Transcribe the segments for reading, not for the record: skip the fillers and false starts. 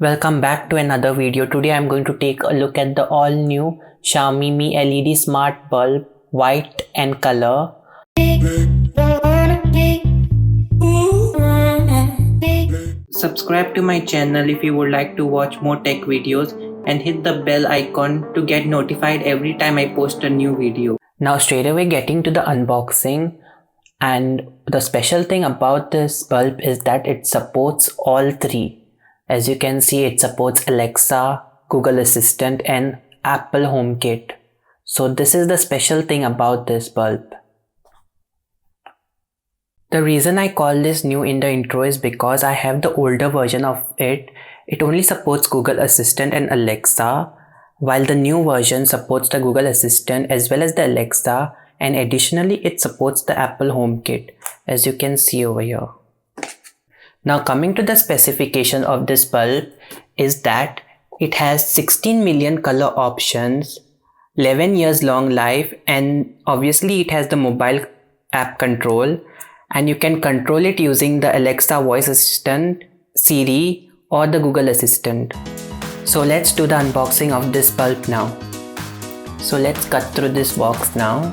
Welcome back to another video. Today I'm going to take a look at the all new Xiaomi Mi LED Smart Bulb, white and color. Subscribe to my channel if you would like to watch more tech videos and hit the bell icon to get notified every time I post a new video. Now straight away getting to the unboxing, and the special thing about this bulb is that it supports all three. As you can see, it supports Alexa, Google Assistant and Apple HomeKit. So this is the special thing about this bulb. The reason I call this new in the intro is because I have the older version of it. It only supports Google Assistant and Alexa, while the new version supports the Google Assistant as well as the Alexa, and additionally it supports the Apple HomeKit, as you can see over here. Now coming to the specification of this bulb is that it has 16 million color options, 11 years long life, and obviously it has the mobile app control, and you can control it using the Alexa voice assistant, Siri or the Google Assistant. So let's do the unboxing of this bulb now. So let's cut through this box now.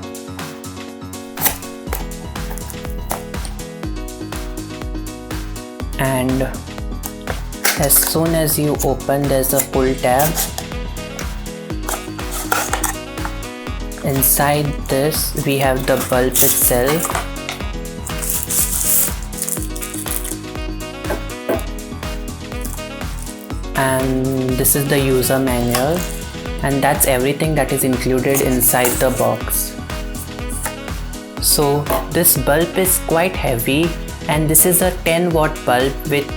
And as soon as you open, there's a pull tab. Inside this we have the bulb itself. And this is the user manual, and that's everything that is included inside the box. So this bulb is quite heavy, and this is a 10-watt bulb with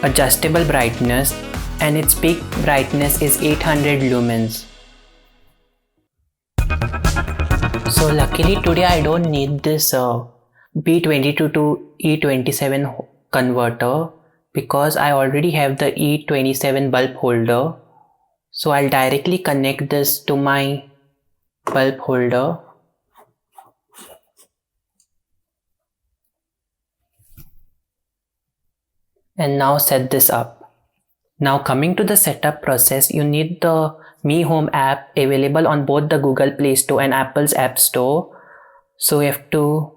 adjustable brightness, and its peak brightness is 800 lumens. So luckily today I don't need this B22 to E27 converter because I already have the E27 bulb holder. So I'll directly connect this to my bulb holder. And now set this up. Now coming to the setup process, you need the Mi Home app available on both the Google Play Store and Apple's App Store. So you have to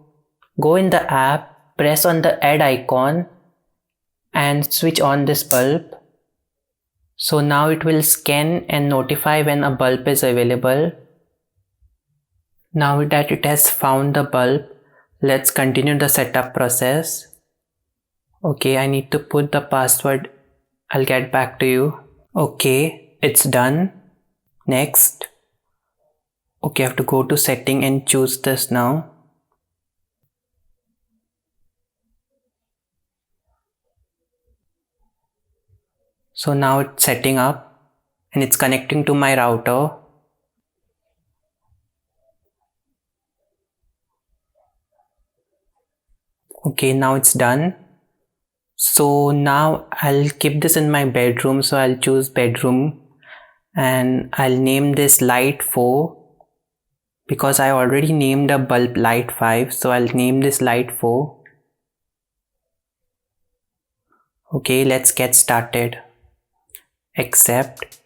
go in the app, press on the add icon and switch on this bulb. So now it will scan and notify when a bulb is available. Now that it has found the bulb, let's continue the setup process. Okay, I need to put the password. I'll get back to you. Okay, it's done. Next. Okay, I have to go to setting and choose this now. So now it's setting up and it's connecting to my router. Okay, now it's done. So now I'll keep this in my bedroom, so I'll choose bedroom and I'll name this light 4 because I already named a bulb light 5, so I'll name this light 4. Okay, let's get started. Accept.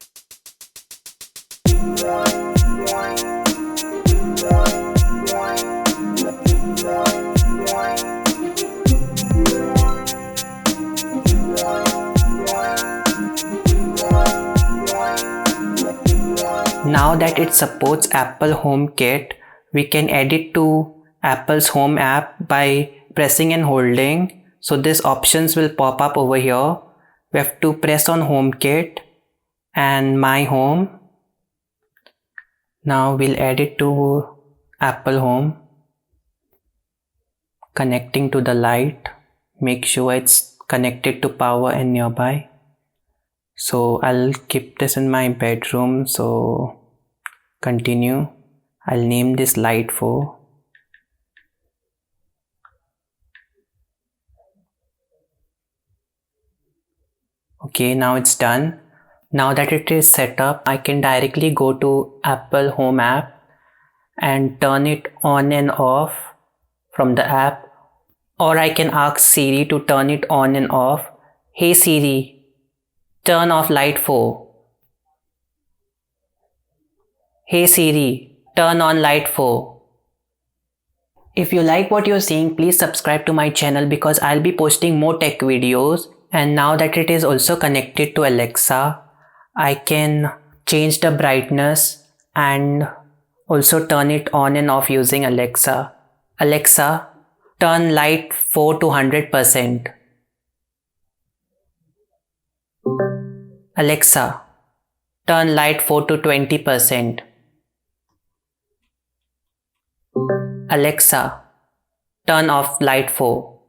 Now that it supports Apple HomeKit, we can add it to Apple's Home app by pressing and holding. So these options will pop up over here. We have to press on HomeKit and My Home. Now we'll add it to Apple Home. Connecting to the light. Make sure it's connected to power and nearby. So I'll keep this in my bedroom, so continue. I'll name this light 4. Okay, now it's done. Now that it is set up, I can directly go to Apple Home app and turn it on and off from the app, or I can ask Siri to turn it on and off. Hey Siri, turn off light 4. Hey Siri, turn on light 4. If you like what you're seeing, please subscribe to my channel because I'll be posting more tech videos. And now that it is also connected to Alexa, I can change the brightness and also turn it on and off using Alexa. Alexa, turn light 4 to 100%. Alexa, turn light 4 to 20%. Alexa, turn off light 4.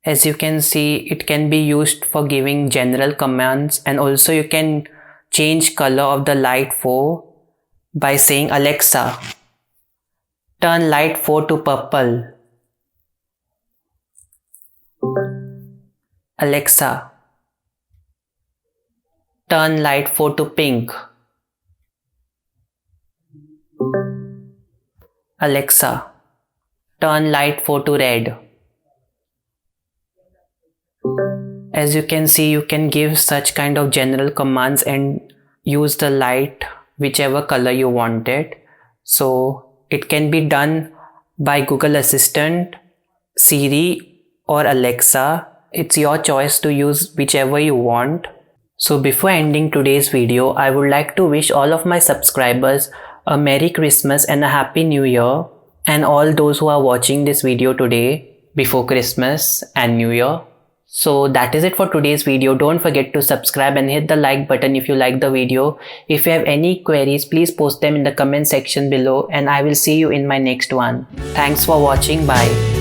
As you can see, it can be used for giving general commands, and also you can change color of the light 4 by saying Alexa, turn light 4 to purple. Alexa, turn light 4 to pink. Alexa, turn light 4 to red. As you can see, you can give such kind of general commands and use the light whichever color you want it. So it can be done by Google Assistant, Siri or Alexa. It's your choice to use whichever you want. So before ending today's video, I would like to wish all of my subscribers a Merry Christmas and a Happy New Year, and all those who are watching this video today before Christmas and New Year. So that is it for today's video. Don't forget to subscribe and hit the like button if you like the video. If you have any queries, please post them in the comment section below, and I will see you in my next one. Thanks for watching. Bye.